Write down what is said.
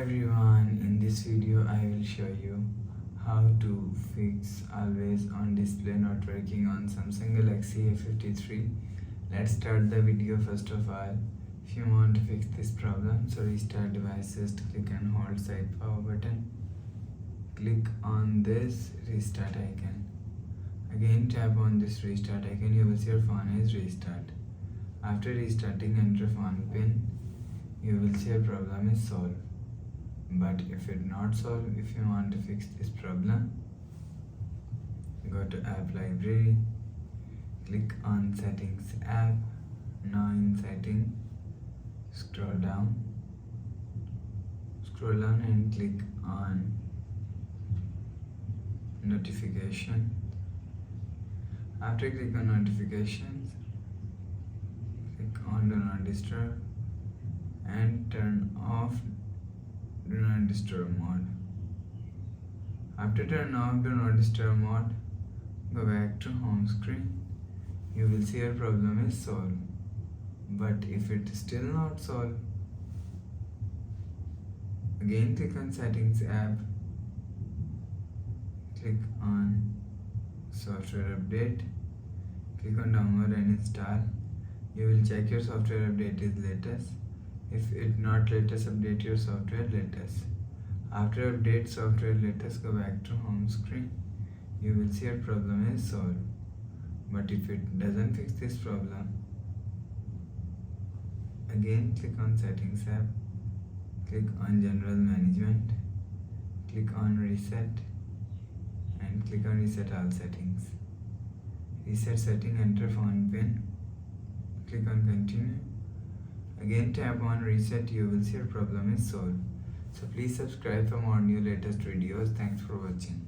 everyone, in this video I will show you how to fix always on display not working on Samsung Galaxy A53. Let's start the video. First of all, if you want to fix this problem, so restart devices, click and hold side power button, click on this restart icon, again tap on this restart icon. You will see your phone is restart. After restarting, enter phone pin. You will see your problem is solved. But if it not solved, if you want to fix this problem, go to app library, click on settings app. Now in setting, scroll down and click on notification. After click on notifications, click on do not disturb and turn off do not disturb mode. After turn off do not disturb mode, go back to home screen. You will see your problem is solved. But if it is still not solved, again click on settings app, click on software update, click on download and install. You will check your software update is latest. If it not latest, update your software latest. After update software latest, go back to home screen. You will see your problem is solved. But if it doesn't fix this problem, again click on settings app, click on general management, click on reset and click on reset all settings. Reset setting, enter phone pin, click on continue. Again tap on reset. You will see your problem is solved. So please subscribe for more new latest videos. Thanks for watching.